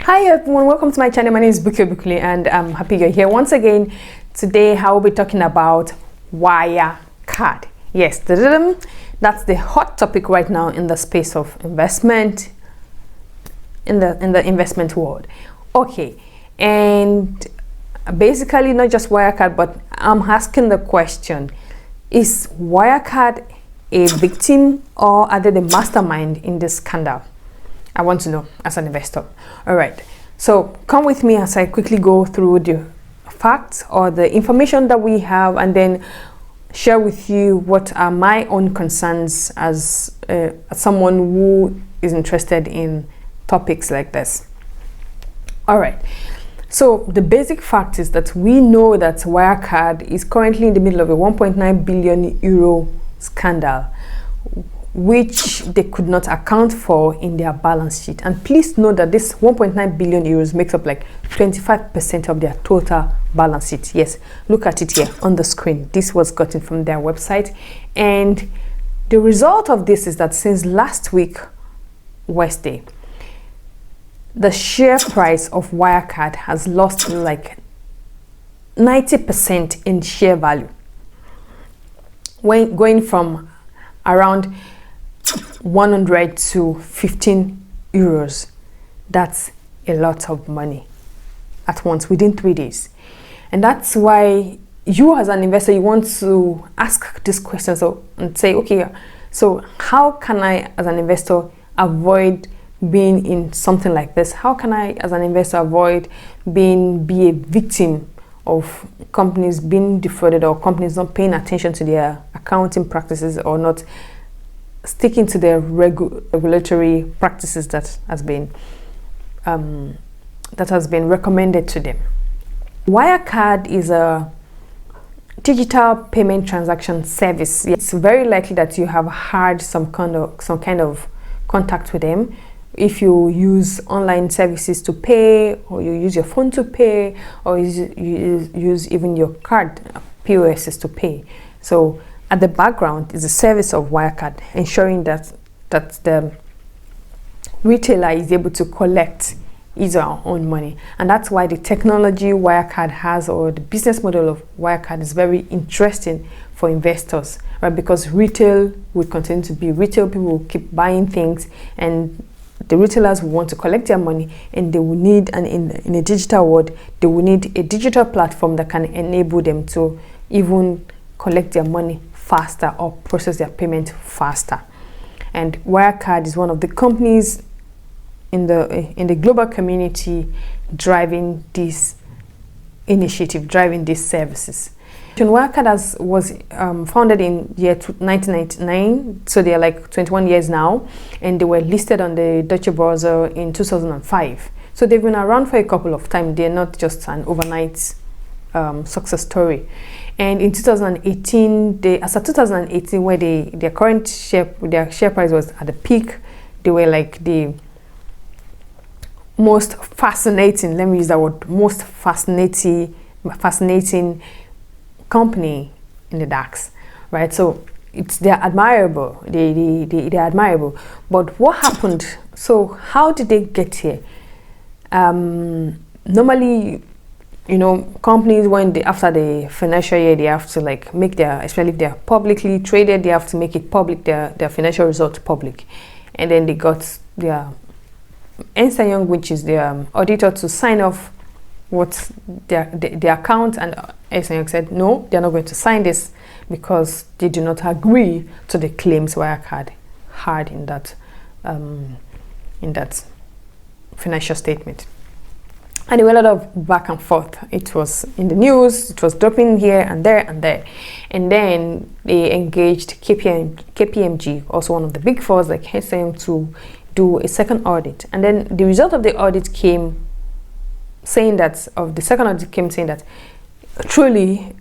Hi everyone, welcome to my channel. My name is Bukle and I'm happy you're here once again. Today I will be talking about Wirecard. Yes, that's the hot topic right now in the space of investment, in the investment world. Okay, and basically not just Wirecard, but I'm asking the question, is Wirecard a victim or are they the mastermind in this scandal? I want to know as an investor. All right, so come with me as I quickly go through the facts or the information that we have, and then share with you what are my own concerns as someone who is interested in topics like this. All right, so the basic fact is that we know that Wirecard is currently in the middle of a 1.9 billion euro scandal, which they could not account for in their balance sheet. And please note that this 1.9 billion euros makes up like 25% of their total balance sheet. Yes, look at it here on the screen. This was gotten from their website. And the result of this is that since last week, Wednesday, the share price of Wirecard has lost like 90% in share value, when going from around 100 to 15 euros. That's a lot of money at once within 3 days. And that's why you as an investor, you want to ask this question and say, okay, so how can I as an investor avoid being in something like this? How can I as an investor avoid be a victim of companies being defrauded or companies not paying attention to their accounting practices or not sticking to their regulatory practices that has been recommended to them? Wirecard is a digital payment transaction service. It's very likely that you have had some kind of contact with them. If you use online services to pay, or you use your phone to pay, or you use even your card POSs to pay. So at the background is the service of Wirecard, ensuring that the retailer is able to collect his or her own money. And that's why the technology Wirecard has, or the business model of Wirecard, is very interesting for investors, right? Because retail will continue to be retail. People will keep buying things, and the retailers will want to collect their money, and they will need, and in a digital world, they will need a digital platform that can enable them to even collect their money faster or process their payment faster. And Wirecard is one of the companies in the global community driving this initiative, driving these services. Wirecard was founded in year 1999, so they are like 21 years now, and they were listed on the Deutsche Börse in 2005. So they've been around for a couple of times. They're not just an overnight success story. And in 2018, as of 2018, where their current share price was at the peak, they were like the most fascinating, let me use that word, most fascinating company in the DAX, right? So they're admirable. They're admirable. But what happened? So how did they get here? Normally, companies, after the financial year, they have to like make especially if they're publicly traded, they have to make it public, their financial results public. And then they got their Ernst & Young, which is their auditor, to sign off what their account, and Ernst & Young said no, they're not going to sign this because they do not agree to the claims Wirecard had in that financial statement. And there were a lot of back and forth. It was in the news, it was dropping here and there and there. And then they engaged KPMG, also one of the big fours like Ernst & Young, to do a second audit. And then the result of the audit came saying that, truly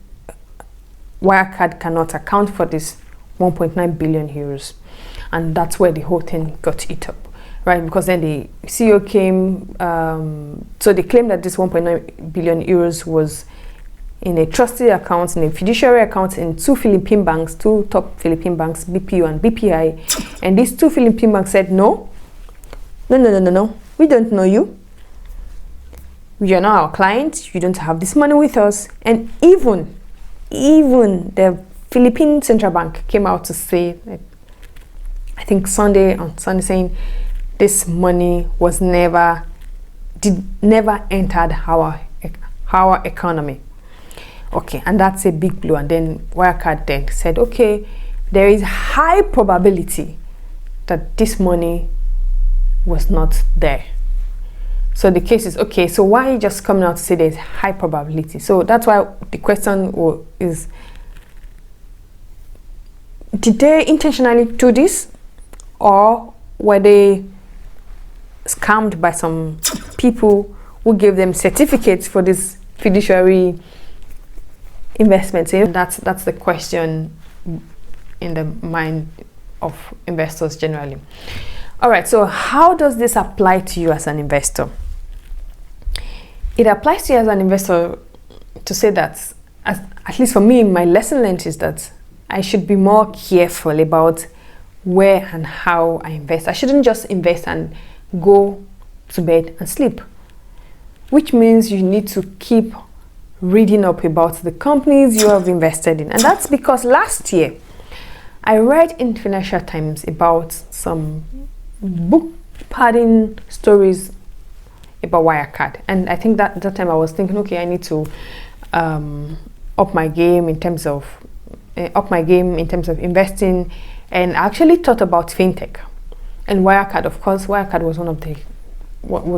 Wirecard cannot account for this 1.9 billion euros. And that's where the whole thing got eaten up, right? Because then the CEO came, so they claimed that this 1.9 billion euros was in a trustee account, in a fiduciary account in two top Philippine banks, BPO and BPI. And these two Philippine banks said, no, we don't know you. you're not our client, you don't have this money with us. And even the Philippine Central Bank came out to say, I think on Sunday, saying this money was never entered our economy. Okay, and that's a big blow. And then Wirecard then said, okay, there is high probability that this money was not there. So the case is, okay, so why are you just coming out to say there's high probability? So that's why the question is, did they intentionally do this, or were they scammed by some people who gave them certificates for this fiduciary investments? And that's the question in the mind of investors generally. All right, so how does this apply to you as an investor? It applies to you as an investor to say that, at least for me, my lesson learned is that I should be more careful about where and how I invest. I shouldn't just invest and go to bed and sleep, which means you need to keep reading up about the companies you have invested in. And that's because last year I read in Financial Times about some book padding stories about Wirecard, and I think that time I was thinking, okay, I need to up my game in terms of investing, and I actually thought about fintech and Wirecard. Of course, Wirecard was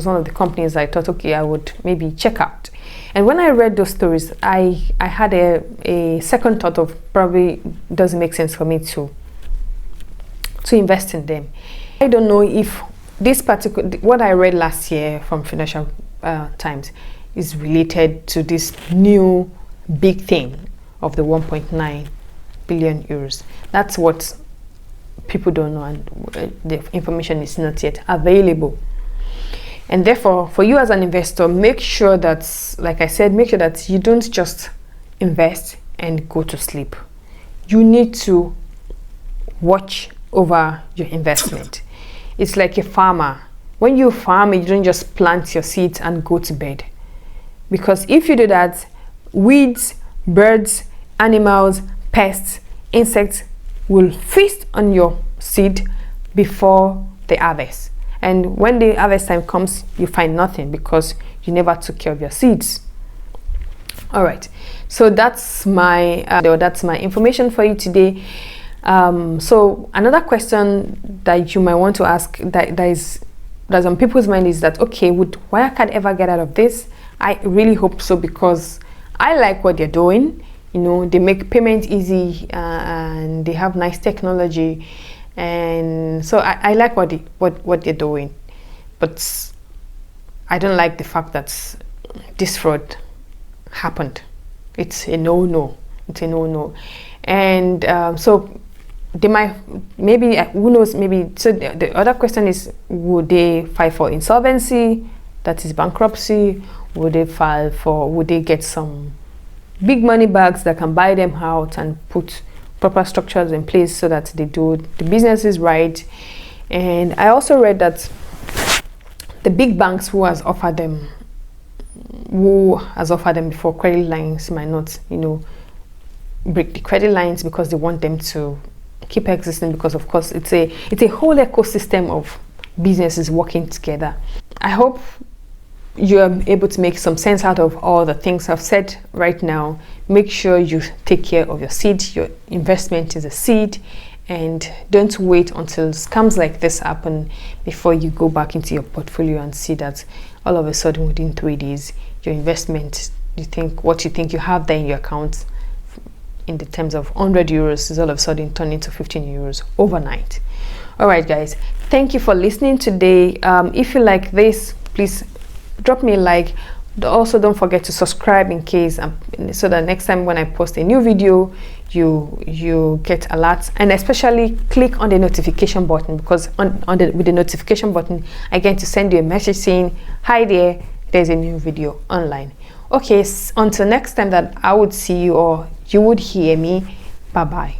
one of the companies I thought, okay, I would maybe check out. And when I read those stories, I had a second thought of probably doesn't make sense for me to invest in them. I don't know if this particular, what I read last year from Financial Times is related to this new big thing of the 1.9 billion euros. That's what people don't know, and the information is not yet available. And therefore, for you as an investor, make sure that, like I said, make sure that you don't just invest and go to sleep. You need to watch over your investment. It's like a farmer. When you farm, you don't just plant your seeds and go to bed. Because if you do that, weeds, birds, animals, pests, insects will feast on your seed before the harvest. And when the harvest time comes, you find nothing because you never took care of your seeds. All right, so that's my information for you today. So another question that you might want to ask that's on people's mind is that, okay, would Wirecard ever get out of this? I really hope so, because I like what they're doing. You know, they make payment easy and they have nice technology, and so I like what they're doing. But I don't like the fact that this fraud happened. It's a no-no. It's a no-no. And so they might, maybe, who knows, maybe, so the other question is, would they file for insolvency, that is bankruptcy? Would they get some big money bags that can buy them out and put proper structures in place so that they do the business is right? And I also read that the big banks who has offered them before credit lines might not, break the credit lines because they want them to keep existing, because of course it's a whole ecosystem of businesses working together. I hope you are able to make some sense out of all the things I've said right now. Make sure you take care of your seed. Your investment is a seed, and don't wait until scams like this happen before you go back into your portfolio and see that all of a sudden within 3 days your investment, what you think you have there in your account in the terms of 100 euros is all of a sudden turned into 15 euros overnight. All right, guys, thank you for listening today. If you like this, please drop me a like. Also, don't forget to subscribe in case so that next time when I post a new video, you get alerts, and especially click on the notification button, because with the notification button I get to send you a message saying, hi there, there's a new video online. Okay, until next time that I would see you or you would hear me, bye bye.